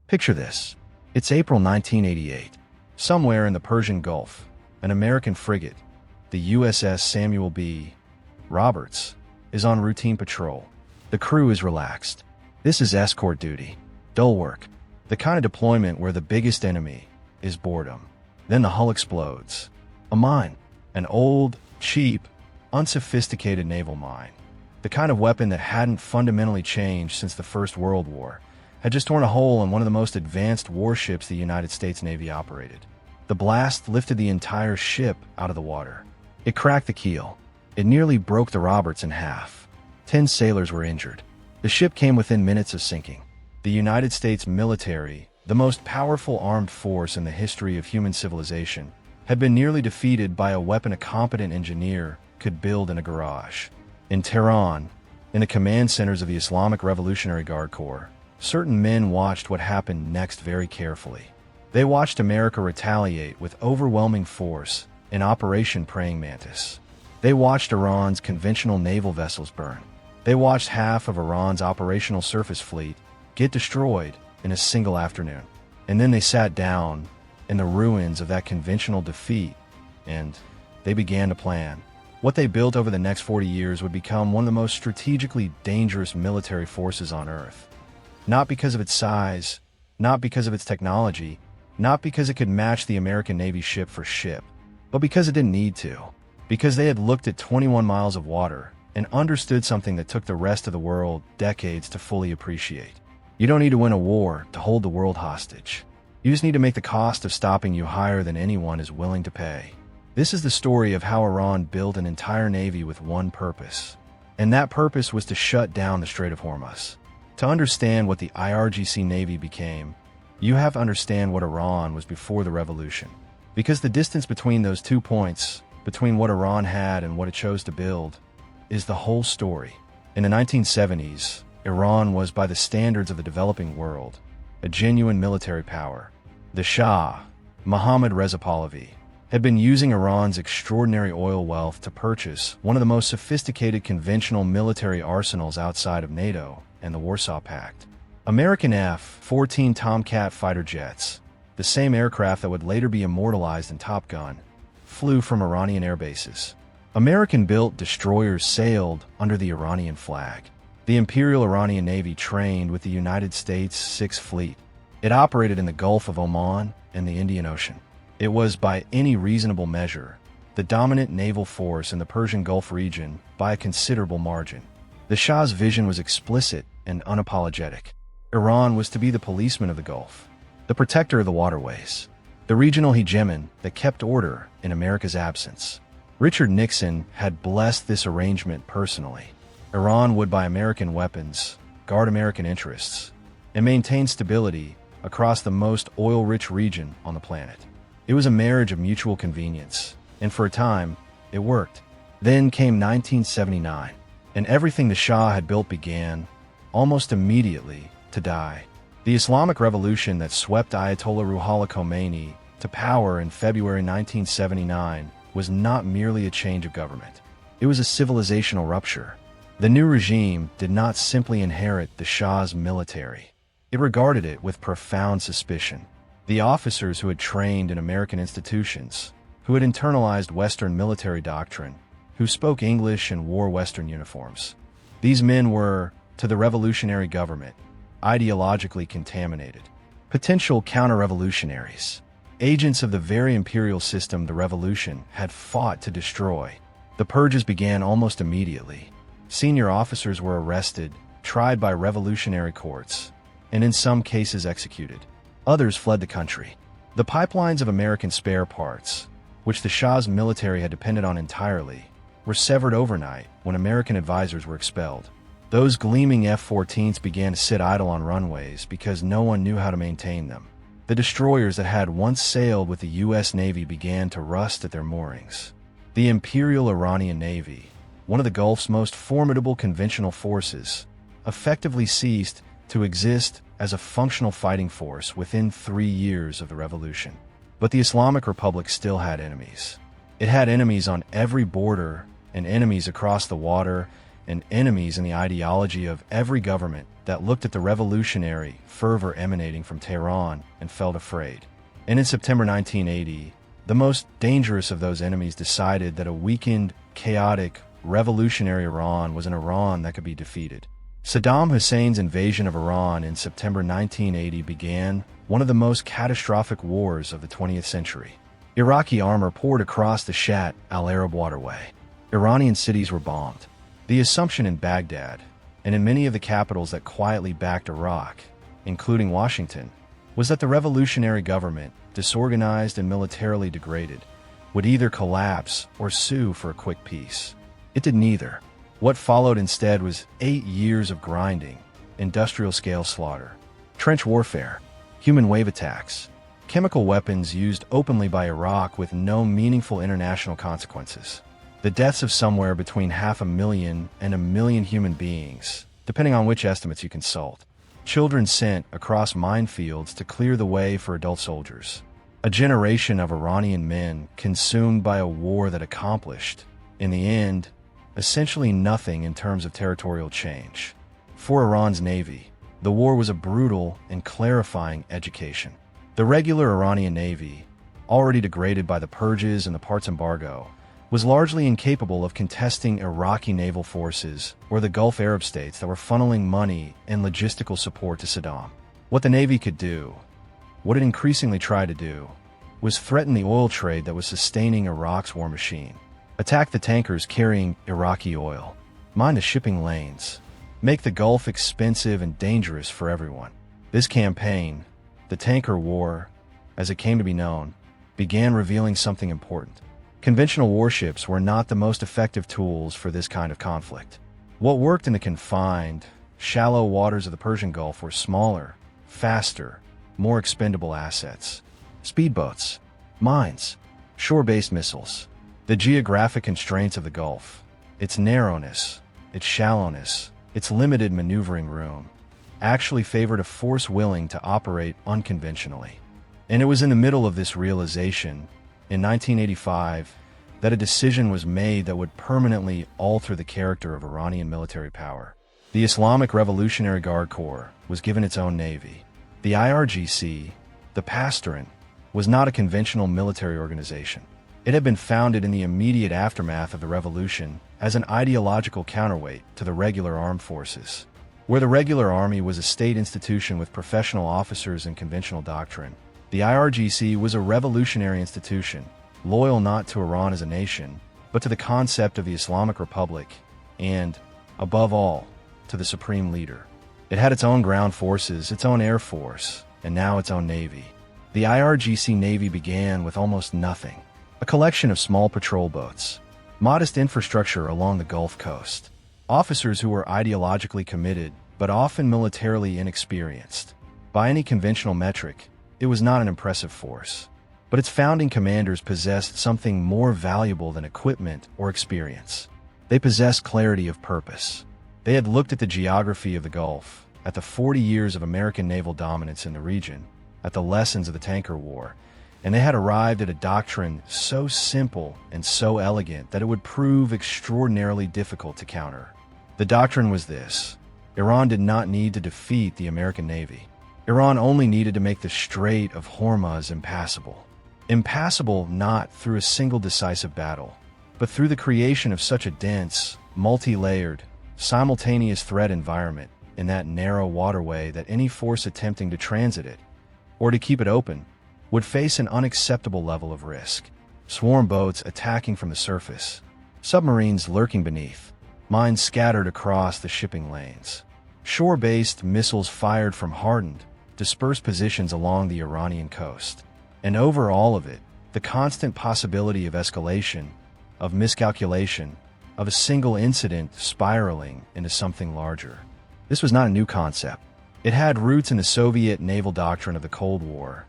Picture this. It's April 1988. Somewhere in the Persian Gulf, an American frigate, the USS Samuel B. Roberts, is on routine patrol. The crew is relaxed. This is escort duty. Dull work. The kind of deployment where the biggest enemy is boredom. Then the hull explodes. A mine. An old, cheap, unsophisticated naval mine. The kind of weapon that hadn't fundamentally changed since the First World War, had just torn a hole in one of the most advanced warships the United States Navy operated. The blast lifted the entire ship out of the water. It cracked the keel. It nearly broke the Roberts in half. 10 sailors were injured. The ship came within minutes of sinking. The United States military, the most powerful armed force in the history of human civilization, had been nearly defeated by a weapon a competent engineer could build in a garage. In Tehran, in the command centers of the Islamic Revolutionary Guard Corps, certain men watched what happened next very carefully. They watched America retaliate with overwhelming force in Operation Praying Mantis. They watched Iran's conventional naval vessels burn. They watched half of Iran's operational surface fleet get destroyed in a single afternoon. And then they sat down in the ruins of that conventional defeat, and they began to plan. What they built over the next 40 years would become one of the most strategically dangerous military forces on Earth. Not because of its size, not because of its technology, not because it could match the American Navy ship for ship, but because it didn't need to. Because they had looked at 21 miles of water and understood something that took the rest of the world decades to fully appreciate. You don't need to win a war to hold the world hostage. You just need to make the cost of stopping you higher than anyone is willing to pay. This is the story of how Iran built an entire navy with one purpose. And that purpose was to shut down the Strait of Hormuz. To understand what the IRGC Navy became, you have to understand what Iran was before the revolution. Because the distance between those 2 points, between what Iran had and what it chose to build, is the whole story. In the 1970s, Iran was, by the standards of the developing world, a genuine military power. The Shah, Mohammad Reza Pahlavi, had been using Iran's extraordinary oil wealth to purchase one of the most sophisticated conventional military arsenals outside of NATO and the Warsaw Pact. American F-14 Tomcat fighter jets, the same aircraft that would later be immortalized in Top Gun, flew from Iranian air bases. American-built destroyers sailed under the Iranian flag. The Imperial Iranian Navy trained with the United States Sixth Fleet. It operated in the Gulf of Oman and the Indian Ocean. It was, by any reasonable measure, the dominant naval force in the Persian Gulf region by a considerable margin. The Shah's vision was explicit and unapologetic. Iran was to be the policeman of the Gulf, the protector of the waterways, the regional hegemon that kept order in America's absence. Richard Nixon had blessed this arrangement personally. Iran would buy American weapons, guard American interests, and maintain stability across the most oil-rich region on the planet. It was a marriage of mutual convenience, and for a time, it worked. Then came 1979, and everything the Shah had built began, almost immediately, to die. The Islamic Revolution that swept Ayatollah Ruhollah Khomeini to power in February 1979 was not merely a change of government. It was a civilizational rupture. The new regime did not simply inherit the Shah's military. It regarded it with profound suspicion. The officers who had trained in American institutions, who had internalized Western military doctrine, who spoke English and wore Western uniforms. These men were, to the revolutionary government, ideologically contaminated. Potential counter-revolutionaries. Agents of the very imperial system the revolution had fought to destroy. The purges began almost immediately. Senior officers were arrested, tried by revolutionary courts, and in some cases executed. Others fled the country. The pipelines of American spare parts, which the Shah's military had depended on entirely, were severed overnight when American advisors were expelled. Those gleaming F-14s began to sit idle on runways because no one knew how to maintain them. The destroyers that had once sailed with the U.S. Navy began to rust at their moorings. The Imperial Iranian Navy, one of the Gulf's most formidable conventional forces, effectively ceased to exist as a functional fighting force within 3 years of the revolution. But the Islamic Republic still had enemies. It had enemies on every border and enemies across the water and enemies in the ideology of every government that looked at the revolutionary fervor emanating from Tehran and felt afraid. And in September 1980, the most dangerous of those enemies decided that a weakened, chaotic, revolutionary Iran was an Iran that could be defeated. Saddam Hussein's invasion of Iran in September 1980 began one of the most catastrophic wars of the 20th century. Iraqi armor poured across the Shat al-Arab waterway. Iranian cities were bombed. The assumption in Baghdad, and in many of the capitals that quietly backed Iraq, including Washington, was that the revolutionary government, disorganized and militarily degraded, would either collapse or sue for a quick peace. It did neither. What followed instead was 8 years of grinding, industrial-scale slaughter, trench warfare, human wave attacks, chemical weapons used openly by Iraq with no meaningful international consequences. The deaths of somewhere between 500,000 and 1 million human beings, depending on which estimates you consult. Children sent across minefields to clear the way for adult soldiers. A generation of Iranian men consumed by a war that accomplished, in the end, essentially nothing in terms of territorial change. For Iran's navy, the war was a brutal and clarifying education. The regular Iranian navy, already degraded by the purges and the parts embargo, was largely incapable of contesting Iraqi naval forces or the Gulf Arab states that were funneling money and logistical support to Saddam. What the navy could do, what it increasingly tried to do, was threaten the oil trade that was sustaining Iraq's war machine. Attack the tankers carrying Iraqi oil, mine the shipping lanes, make the Gulf expensive and dangerous for everyone. This campaign, the Tanker War, as it came to be known, began revealing something important. Conventional warships were not the most effective tools for this kind of conflict. What worked in the confined, shallow waters of the Persian Gulf were smaller, faster, more expendable assets. Speedboats, mines, shore-based missiles. The geographic constraints of the Gulf, its narrowness, its shallowness, its limited maneuvering room, actually favored a force willing to operate unconventionally. And it was in the middle of this realization, in 1985, that a decision was made that would permanently alter the character of Iranian military power. The Islamic Revolutionary Guard Corps was given its own navy. The IRGC, the Pasdaran, was not a conventional military organization. It had been founded in the immediate aftermath of the revolution as an ideological counterweight to the regular armed forces. Where the regular army was a state institution with professional officers and conventional doctrine, the IRGC was a revolutionary institution, loyal not to Iran as a nation, but to the concept of the Islamic Republic and, above all, to the supreme leader. It had its own ground forces, its own air force, and now its own navy. The IRGC Navy began with almost nothing. A collection of small patrol boats, modest infrastructure along the Gulf Coast, officers who were ideologically committed but often militarily inexperienced. By any conventional metric, it was not an impressive force. But its founding commanders possessed something more valuable than equipment or experience. They possessed clarity of purpose. They had looked at the geography of the Gulf, at the 40 years of American naval dominance in the region, at the lessons of the Tanker War, and they had arrived at a doctrine so simple and so elegant that it would prove extraordinarily difficult to counter. The doctrine was this: Iran did not need to defeat the American Navy. Iran only needed to make the Strait of Hormuz impassable. Impassable not through a single decisive battle, but through the creation of such a dense, multi-layered, simultaneous threat environment in that narrow waterway that any force attempting to transit it, or to keep it open, would face an unacceptable level of risk. Swarm boats attacking from the surface, submarines lurking beneath, mines scattered across the shipping lanes, shore-based missiles fired from hardened, dispersed positions along the Iranian coast. And over all of it, the constant possibility of escalation, of miscalculation, of a single incident spiraling into something larger. This was not a new concept. It had roots in the Soviet naval doctrine of the Cold War,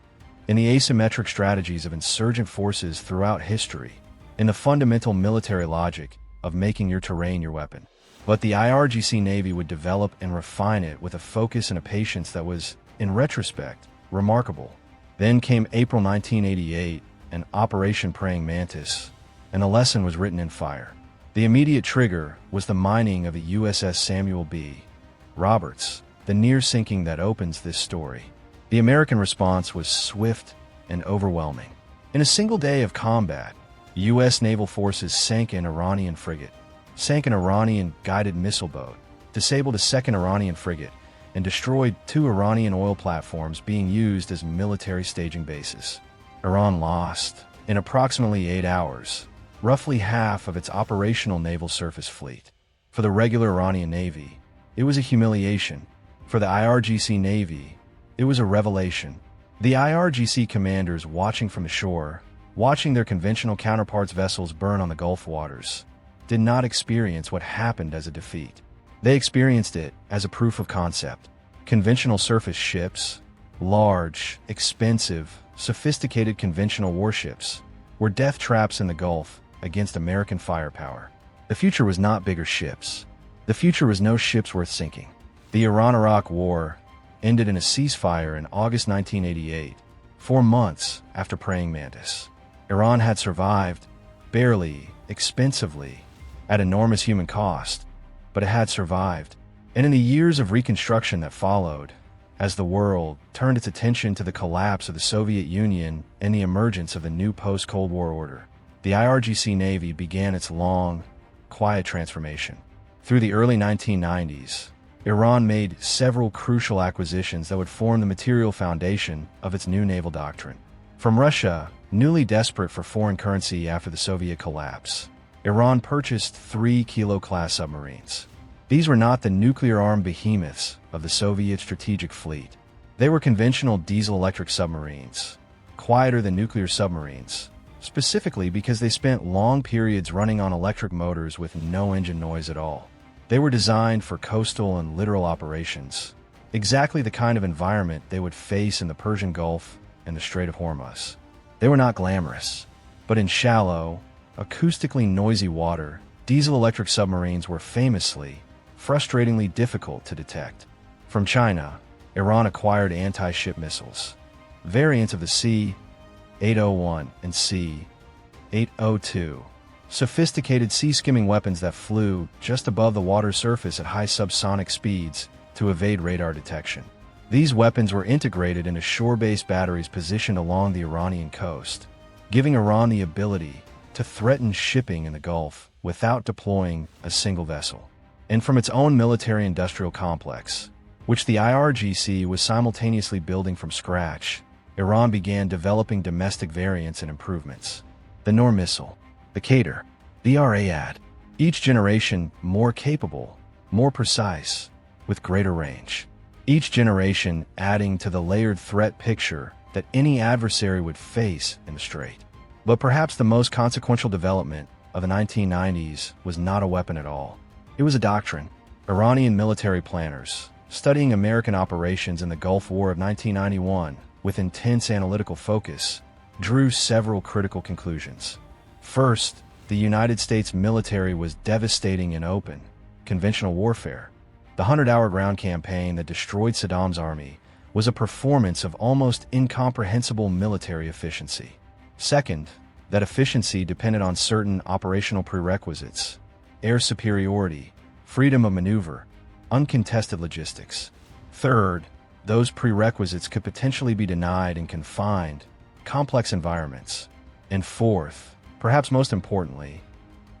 in the asymmetric strategies of insurgent forces throughout history, in the fundamental military logic of making your terrain your weapon. But the IRGC Navy would develop and refine it with a focus and a patience that was, in retrospect, remarkable. Then came April 1988 and Operation Praying Mantis, and the lesson was written in fire. The immediate trigger was the mining of the USS Samuel B. Roberts, the near sinking that opens this story. The American response was swift and overwhelming. In a single day of combat, U.S. naval forces sank an Iranian frigate, sank an Iranian guided missile boat, disabled a second Iranian frigate, and destroyed 2 Iranian oil platforms being used as military staging bases. Iran lost, in approximately 8 hours, roughly half of its operational naval surface fleet. For the regular Iranian Navy, it was a humiliation. For the IRGC Navy, it was a revelation. The IRGC commanders watching from the shore, watching their conventional counterparts' vessels burn on the Gulf waters, did not experience what happened as a defeat. They experienced it as a proof of concept. Conventional surface ships, large, expensive, sophisticated conventional warships, were death traps in the Gulf against American firepower. The future was not bigger ships. The future was no ships worth sinking. The Iran-Iraq War ended in a ceasefire in August 1988, 4 months after Praying Mantis. Iran had survived, barely, expensively, at enormous human cost, but it had survived. And in the years of reconstruction that followed, as the world turned its attention to the collapse of the Soviet Union and the emergence of the new post-Cold War order, the IRGC Navy began its long, quiet transformation. Through the early 1990s, Iran made several crucial acquisitions that would form the material foundation of its new naval doctrine. From Russia, newly desperate for foreign currency after the Soviet collapse, Iran purchased 3 Kilo-class submarines. These were not the nuclear-armed behemoths of the Soviet strategic fleet. They were conventional diesel-electric submarines, quieter than nuclear submarines, specifically because they spent long periods running on electric motors with no engine noise at all. They were designed for coastal and littoral operations, exactly the kind of environment they would face in the Persian Gulf and the Strait of Hormuz. They were not glamorous, but in shallow, acoustically noisy water, diesel-electric submarines were famously, frustratingly difficult to detect. From China, Iran acquired anti-ship missiles, variants of the C-801 and C-802, sophisticated sea-skimming weapons that flew just above the water's surface at high subsonic speeds to evade radar detection. These weapons were integrated into shore-based batteries positioned along the Iranian coast, giving Iran the ability to threaten shipping in the Gulf without deploying a single vessel. And from its own military-industrial complex, which the IRGC was simultaneously building from scratch, Iran began developing domestic variants and improvements. The Noor missile, the Qatar, the Ra'ad, each generation more capable, more precise, with greater range. Each generation adding to the layered threat picture that any adversary would face in the Strait. But perhaps the most consequential development of the 1990s was not a weapon at all. It was a doctrine. Iranian military planners, studying American operations in the Gulf War of 1991 with intense analytical focus, drew several critical conclusions. First, the United States military was devastating in open, conventional warfare. The 100-hour ground campaign that destroyed Saddam's army was a performance of almost incomprehensible military efficiency. Second, that efficiency depended on certain operational prerequisites: air superiority, freedom of maneuver, uncontested logistics. Third, those prerequisites could potentially be denied in confined, complex environments. And fourth, perhaps most importantly,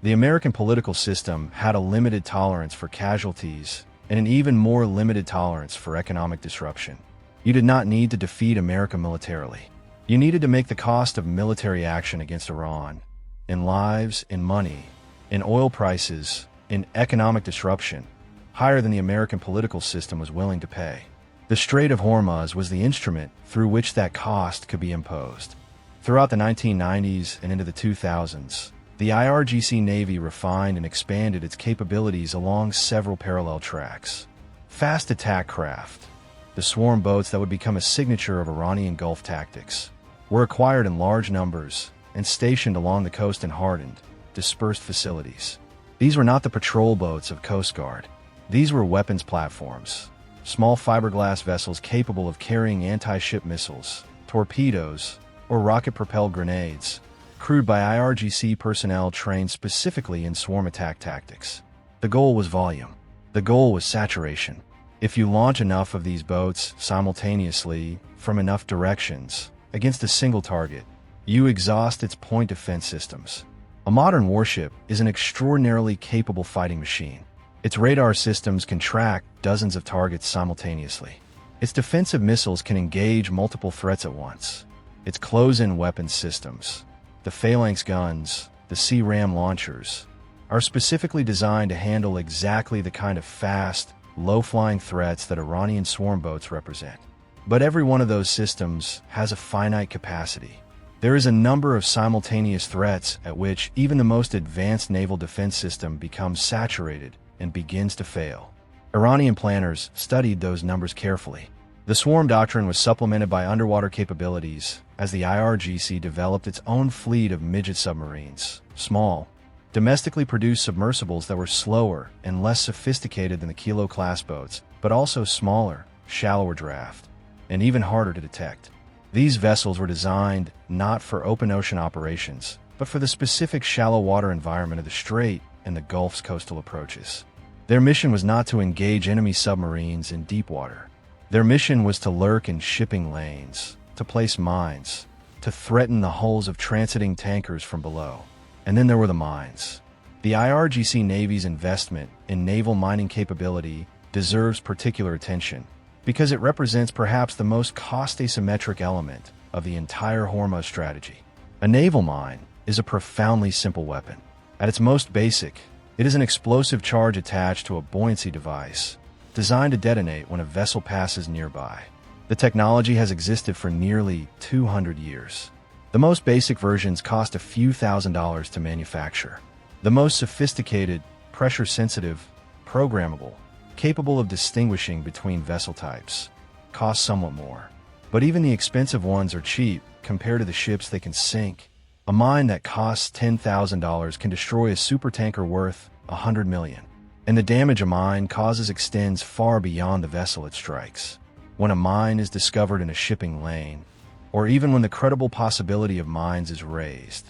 the American political system had a limited tolerance for casualties and an even more limited tolerance for economic disruption. You did not need to defeat America militarily. You needed to make the cost of military action against Iran, in lives, in money, in oil prices, in economic disruption, higher than the American political system was willing to pay. The Strait of Hormuz was the instrument through which that cost could be imposed. Throughout the 1990s and into the 2000s, the IRGC Navy refined and expanded its capabilities along several parallel tracks. Fast attack craft, the swarm boats that would become a signature of Iranian Gulf tactics, were acquired in large numbers and stationed along the coast in hardened, dispersed facilities. These were not the patrol boats of Coast Guard. These were weapons platforms, small fiberglass vessels capable of carrying anti-ship missiles, torpedoes, or rocket-propelled grenades, crewed by IRGC personnel trained specifically in swarm attack tactics. The goal was volume. The goal was saturation. If you launch enough of these boats simultaneously from enough directions against a single target, you exhaust its point defense systems. A modern warship is an extraordinarily capable fighting machine. Its radar systems can track dozens of targets simultaneously. Its defensive missiles can engage multiple threats at once. Its close-in weapons systems, the phalanx guns, the C-RAM launchers, are specifically designed to handle exactly the kind of fast, low-flying threats that Iranian swarm boats represent. But every one of those systems has a finite capacity. There is a number of simultaneous threats at which even the most advanced naval defense system becomes saturated and begins to fail. Iranian planners studied those numbers carefully. The swarm doctrine was supplemented by underwater capabilities as the IRGC developed its own fleet of midget submarines, small, domestically produced submersibles that were slower and less sophisticated than the Kilo-class boats, but also smaller, shallower draft, and even harder to detect. These vessels were designed not for open ocean operations, but for the specific shallow water environment of the Strait and the Gulf's coastal approaches. Their mission was not to engage enemy submarines in deep water. Their mission was to lurk in shipping lanes, to place mines, to threaten the hulls of transiting tankers from below. And then there were the mines. The IRGC Navy's investment in naval mining capability deserves particular attention because it represents perhaps the most cost-asymmetric element of the entire Hormuz strategy. A naval mine is a profoundly simple weapon. At its most basic, it is an explosive charge attached to a buoyancy device designed to detonate when a vessel passes nearby. The technology has existed for nearly 200 years. The most basic versions cost a few $1,000s to manufacture. The most sophisticated, pressure-sensitive, programmable, capable of distinguishing between vessel types, cost somewhat more. But even the expensive ones are cheap compared to the ships they can sink. A mine that costs $10,000 can destroy a supertanker worth $100 million. And the damage a mine causes extends far beyond the vessel it strikes. When a mine is discovered in a shipping lane, or even when the credible possibility of mines is raised,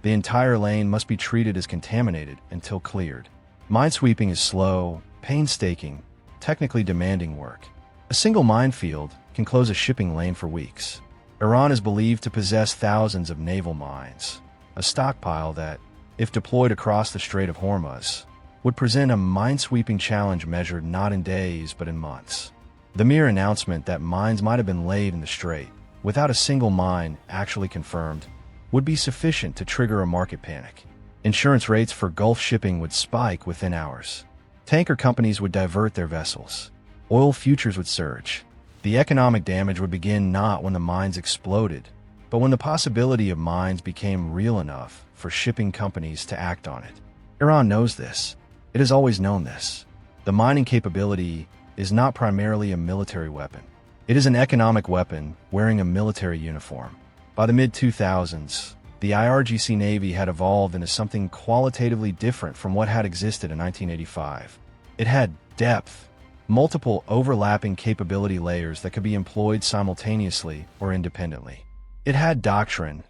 the entire lane must be treated as contaminated until cleared. Minesweeping is slow, painstaking, technically demanding work. A single minefield can close a shipping lane for weeks. Iran is believed to possess thousands of naval mines, a stockpile that, if deployed across the Strait of Hormuz, would present a minesweeping challenge measured not in days but in months. The mere announcement that mines might have been laid in the Strait, without a single mine actually confirmed, would be sufficient to trigger a market panic. Insurance rates for Gulf shipping would spike within hours. Tanker companies would divert their vessels. Oil futures would surge. The economic damage would begin not when the mines exploded, but when the possibility of mines became real enough for shipping companies to act on it. Iran knows this. It has always known this. The mining capability is not primarily a military weapon. It is an economic weapon wearing a military uniform. By the mid-2000s, the IRGC Navy had evolved into something qualitatively different from what had existed in 1985. It had depth, multiple overlapping capability layers that could be employed simultaneously or independently. It had doctrine,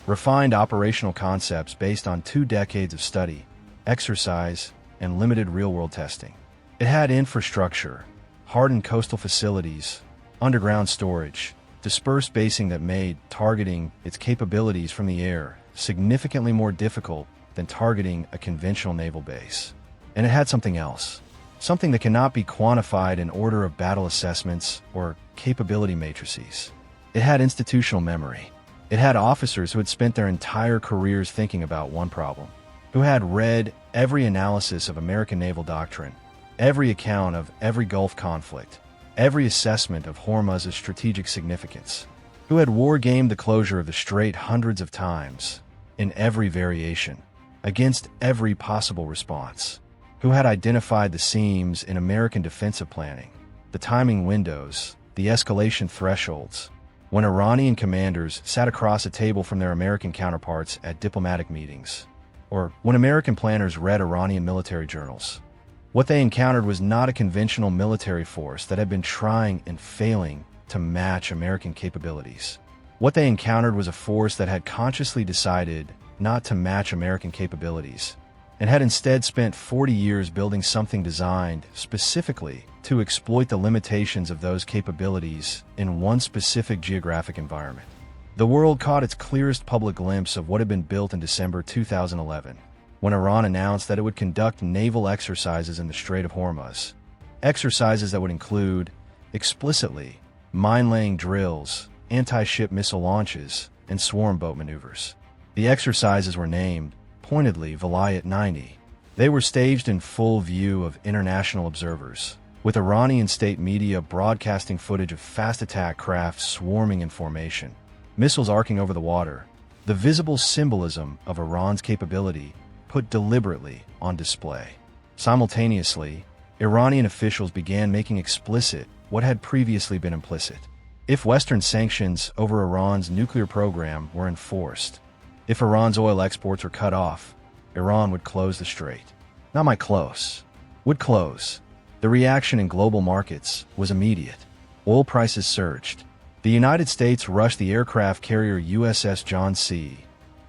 refined operational concepts based on 2 decades of study, exercise, and limited real-world testing. It had infrastructure, hardened coastal facilities, underground storage, dispersed basing that made targeting its capabilities from the air significantly more difficult than targeting a conventional naval base. And it had something else, something that cannot be quantified in order of battle assessments or capability matrices. It had institutional memory. It had officers who had spent their entire careers thinking about one problem, who had read every analysis of American naval doctrine, every account of every Gulf conflict, every assessment of Hormuz's strategic significance, who had war-gamed the closure of the Strait hundreds of times, in every variation, against every possible response, who had identified the seams in American defensive planning, the timing windows, the escalation thresholds, when Iranian commanders sat across a table from their American counterparts at diplomatic meetings, or when American planners read Iranian military journals. What they encountered was not a conventional military force that had been trying and failing to match American capabilities. What they encountered was a force that had consciously decided not to match American capabilities, and had instead spent 40 years building something designed specifically to exploit the limitations of those capabilities in one specific geographic environment. The world caught its clearest public glimpse of what had been built in December 2011, when Iran announced that it would conduct naval exercises in the Strait of Hormuz. Exercises that would include, explicitly, mine-laying drills, anti-ship missile launches, and swarm boat maneuvers. The exercises were named, pointedly, Vilayat 90. They were staged in full view of international observers, with Iranian state media broadcasting footage of fast attack craft swarming in formation, missiles arcing over the water, the visible symbolism of Iran's capability put deliberately on display. Simultaneously, Iranian officials began making explicit what had previously been implicit. If Western sanctions over Iran's nuclear program were enforced, if Iran's oil exports were cut off, Iran would close the strait. Not might close, would close. The reaction in global markets was immediate. Oil prices surged. The United States rushed the aircraft carrier USS John C.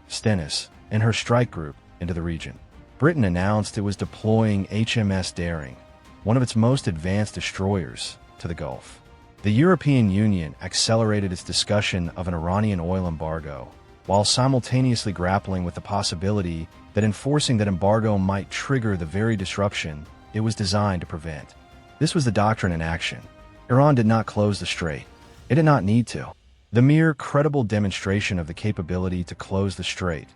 Stennis and her strike group into the region. Britain announced it was deploying HMS Daring, one of its most advanced destroyers, to the Gulf. The European Union accelerated its discussion of an Iranian oil embargo, while simultaneously grappling with the possibility that enforcing that embargo might trigger the very disruption it was designed to prevent. This was the doctrine in action. Iran did not close the strait. It did not need to. The mere credible demonstration of the capability to close the strait,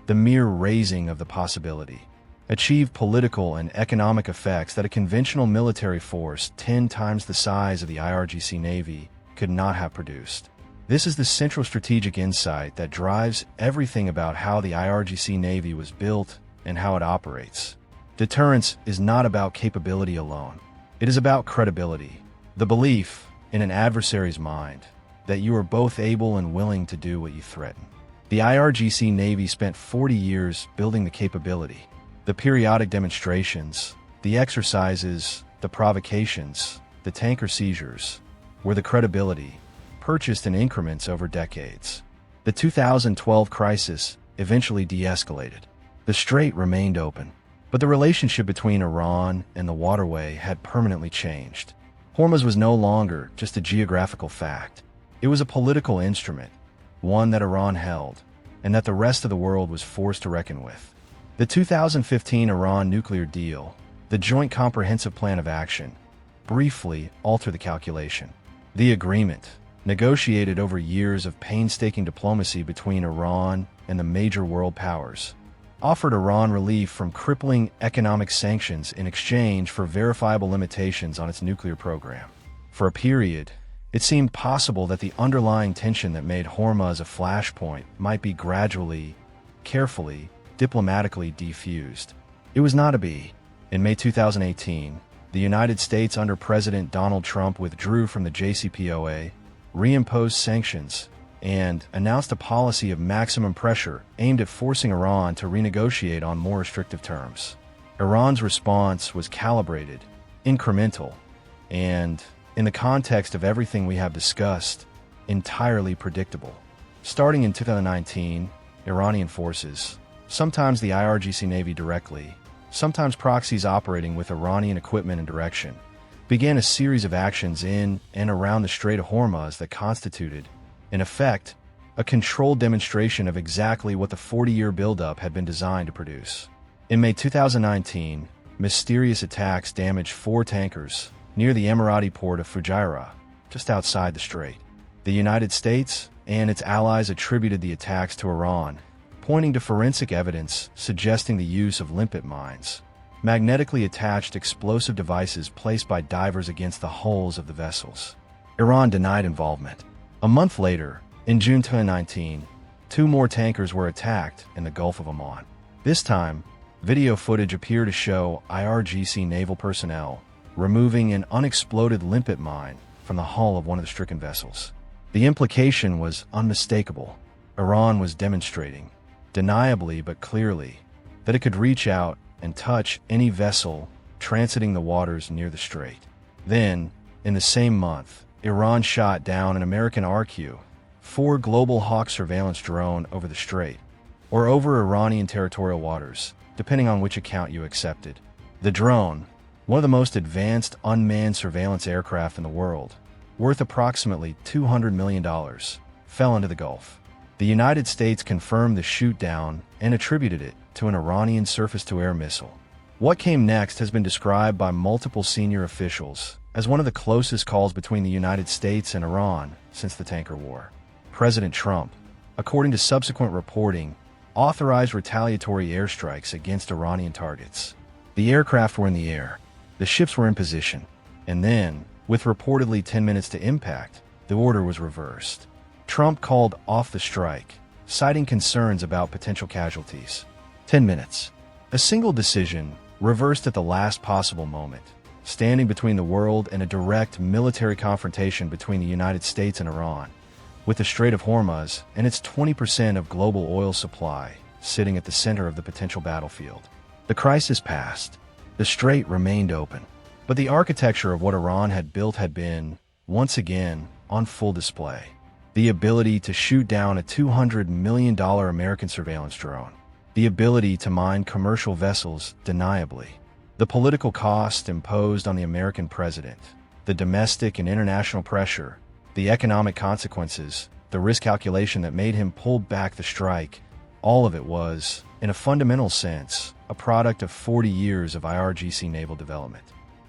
the mere raising of the possibility, achieved political and economic effects that a conventional military force 10 times the size of the IRGC Navy could not have produced. This is the central strategic insight that drives everything about how the IRGC Navy was built and how it operates. Deterrence is not about capability alone. It is about credibility, the belief in an adversary's mind that you are both able and willing to do what you threaten. The IRGC Navy spent 40 years building the capability. The periodic demonstrations, the exercises, the provocations, the tanker seizures, were the credibility, purchased in increments over decades. The 2012 crisis eventually de-escalated. The strait remained open, but the relationship between Iran and the waterway had permanently changed. Hormuz was no longer just a geographical fact. It was a political instrument, one that Iran held, and that the rest of the world was forced to reckon with. The 2015 Iran nuclear deal, the Joint Comprehensive Plan of Action, briefly altered the calculation. The agreement, negotiated over years of painstaking diplomacy between Iran and the major world powers, offered Iran relief from crippling economic sanctions in exchange for verifiable limitations on its nuclear program. For a period, it seemed possible that the underlying tension that made Hormuz a flashpoint might be gradually, carefully, diplomatically defused. It was not to be. In May 2018, the United States under President Donald Trump withdrew from the JCPOA, reimposed sanctions, and announced a policy of maximum pressure aimed at forcing Iran to renegotiate on more restrictive terms. Iran's response was calibrated, incremental, and, in the context of everything we have discussed, entirely predictable. Starting in 2019, Iranian forces, sometimes the IRGC Navy directly, sometimes proxies operating with Iranian equipment and direction, began a series of actions in and around the Strait of Hormuz that constituted, in effect, a controlled demonstration of exactly what the 40-year buildup had been designed to produce. In May 2019, mysterious attacks damaged 4 tankers near the Emirati port of Fujairah, just outside the strait. The United States and its allies attributed the attacks to Iran, pointing to forensic evidence suggesting the use of limpet mines, magnetically attached explosive devices placed by divers against the hulls of the vessels. Iran denied involvement. A month later, in June 2019, 2 more tankers were attacked in the Gulf of Oman. This time, video footage appeared to show IRGC naval personnel removing an unexploded limpet mine from the hull of one of the stricken vessels. The implication was unmistakable. Iran was demonstrating, deniably but clearly, that it could reach out and touch any vessel transiting the waters near the strait. Then, in the same month, Iran shot down an American RQ-4 Global Hawk surveillance drone over the strait, or over Iranian territorial waters, depending on which account you accepted. The drone, one of the most advanced unmanned surveillance aircraft in the world, worth approximately $200 million, fell into the Gulf. The United States confirmed the shoot-down and attributed it to an Iranian surface-to-air missile. What came next has been described by multiple senior officials as one of the closest calls between the United States and Iran since the tanker war. President Trump, according to subsequent reporting, authorized retaliatory airstrikes against Iranian targets. The aircraft were in the air, the ships were in position, and then, with reportedly 10 minutes to impact, the order was reversed. Trump called off the strike, citing concerns about potential casualties. 10 minutes. A single decision, reversed at the last possible moment, standing between the world and a direct military confrontation between the United States and Iran, with the Strait of Hormuz and its 20% of global oil supply sitting at the center of the potential battlefield. The crisis passed. The strait remained open, but the architecture of what Iran had built had been, once again, on full display. The ability to shoot down a $200 million American surveillance drone. The ability to mine commercial vessels deniably. The political cost imposed on the American president. The domestic and international pressure. The economic consequences. The risk calculation that made him pull back the strike. All of it was, in a fundamental sense, a product of 40 years of IRGC naval development.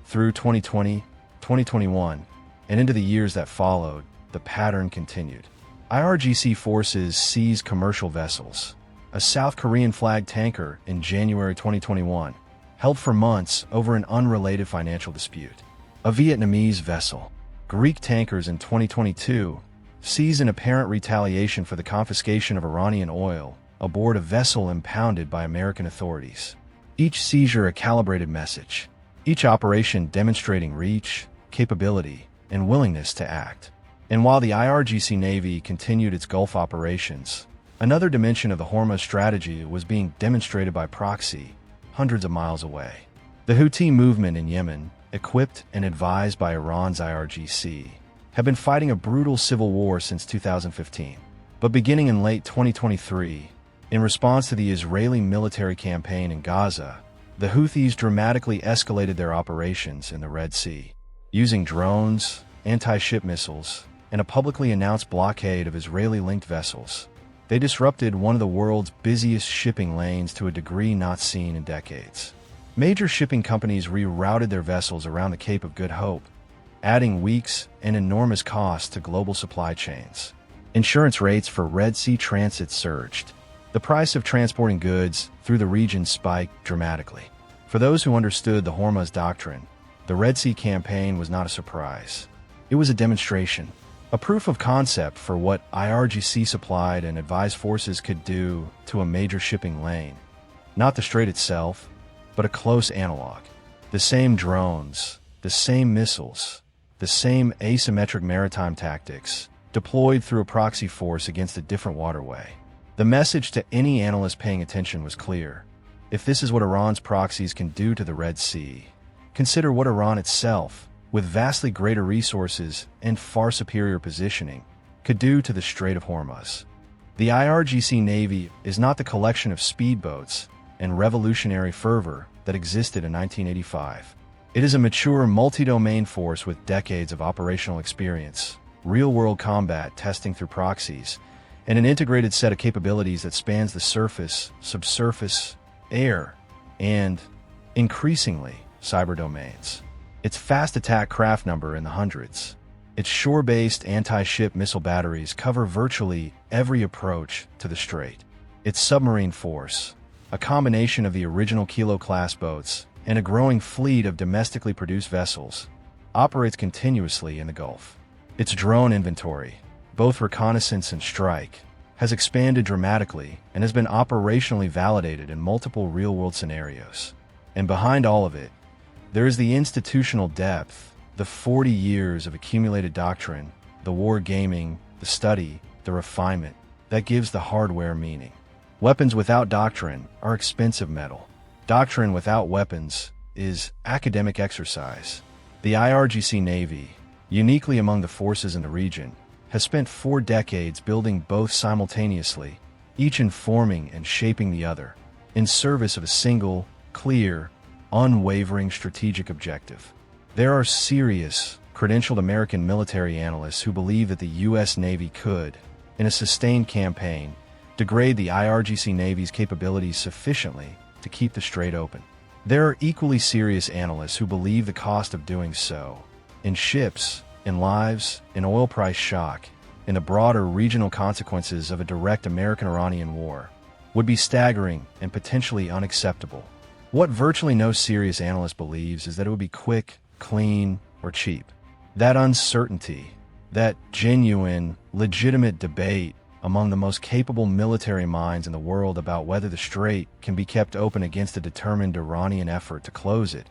Through 2020, 2021, and into the years that followed, the pattern continued. IRGC forces seized commercial vessels. A South Korean-flagged tanker in January 2021, held for months over an unrelated financial dispute. A Vietnamese vessel. Greek tankers in 2022, seized in apparent retaliation for the confiscation of Iranian oil aboard a vessel impounded by American authorities. Each seizure a calibrated message. Each operation demonstrating reach, capability, and willingness to act. And while the IRGC Navy continued its Gulf operations, another dimension of the Hormuz strategy was being demonstrated by proxy, hundreds of miles away. The Houthi movement in Yemen, equipped and advised by Iran's IRGC, have been fighting a brutal civil war since 2015. But beginning in late 2023, in response to the Israeli military campaign in Gaza, the Houthis dramatically escalated their operations in the Red Sea. Using drones, anti-ship missiles, and a publicly announced blockade of Israeli-linked vessels, they disrupted one of the world's busiest shipping lanes to a degree not seen in decades. Major shipping companies rerouted their vessels around the Cape of Good Hope, adding weeks and enormous costs to global supply chains. Insurance rates for Red Sea transit surged. The price of transporting goods through the region spiked dramatically. For those who understood the Hormuz doctrine, the Red Sea campaign was not a surprise. It was a demonstration, a proof of concept for what IRGC supplied and advised forces could do to a major shipping lane. Not the strait itself, but a close analog. The same drones, the same missiles, the same asymmetric maritime tactics, deployed through a proxy force against a different waterway. The message to any analyst paying attention was clear. If this is what Iran's proxies can do to the Red Sea, consider what Iran itself, with vastly greater resources and far superior positioning, could do to the Strait of Hormuz. The IRGC Navy is not the collection of speedboats and revolutionary fervor that existed in 1985. It is a mature multi-domain force with decades of operational experience, real-world combat testing through proxies, and an integrated set of capabilities that spans the surface, subsurface, air, and, increasingly, cyber domains. Its fast attack craft number in the hundreds. Its shore-based anti-ship missile batteries cover virtually every approach to the strait. Its submarine force, a combination of the original Kilo-class boats and a growing fleet of domestically produced vessels, operates continuously in the Gulf. Its drone inventory, both reconnaissance and strike, has expanded dramatically and has been operationally validated in multiple real-world scenarios. And behind all of it, there is the institutional depth, the 40 years of accumulated doctrine, the war gaming, the study, the refinement, that gives the hardware meaning. Weapons without doctrine are expensive metal. Doctrine without weapons is academic exercise. The IRGC Navy, uniquely among the forces in the region, has spent 4 decades building both simultaneously, each informing and shaping the other, in service of a single, clear, unwavering strategic objective. There are serious, credentialed American military analysts who believe that the U.S. Navy could, in a sustained campaign, degrade the IRGC Navy's capabilities sufficiently to keep the strait open. There are equally serious analysts who believe the cost of doing so, in ships, in lives, in oil price shock, in the broader regional consequences of a direct American-Iranian war, would be staggering and potentially unacceptable. What virtually no serious analyst believes is that it would be quick, clean, or cheap. That uncertainty, that genuine, legitimate debate among the most capable military minds in the world about whether the strait can be kept open against a determined Iranian effort to close it,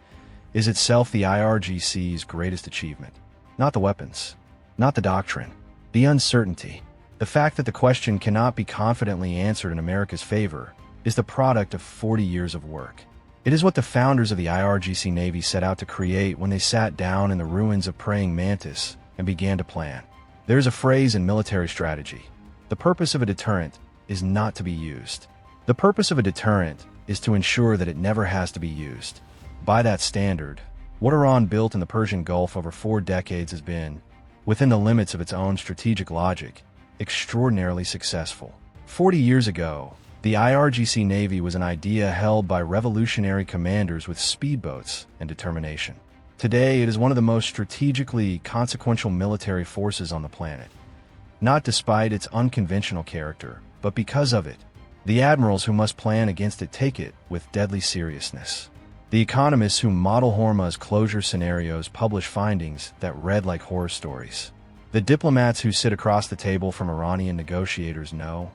is itself the IRGC's greatest achievement. Not the weapons, not the doctrine, the uncertainty. The fact that the question cannot be confidently answered in America's favor is the product of 40 years of work. It is what the founders of the IRGC Navy set out to create when they sat down in the ruins of Praying Mantis and began to plan. There is a phrase in military strategy: the purpose of a deterrent is not to be used. The purpose of a deterrent is to ensure that it never has to be used. By that standard, what Iran built in the Persian Gulf over 4 decades has been, within the limits of its own strategic logic, extraordinarily successful. 40 years ago, the IRGC Navy was an idea held by revolutionary commanders with speedboats and determination. Today, it is one of the most strategically consequential military forces on the planet. Not despite its unconventional character, but because of it. The admirals who must plan against it take it with deadly seriousness. The economists who model Hormuz closure scenarios publish findings that read like horror stories. The diplomats who sit across the table from Iranian negotiators know,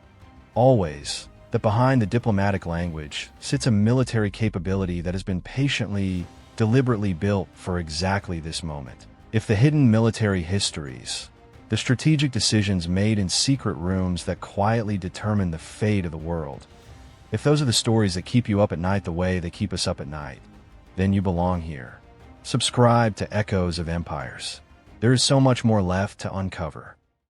always, that behind the diplomatic language sits a military capability that has been patiently, deliberately built for exactly this moment. If the hidden military histories, the strategic decisions made in secret rooms that quietly determine the fate of the world, if those are the stories that keep you up at night the way they keep us up at night, then you belong here. Subscribe to Echoes of Empires. There is so much more left to uncover.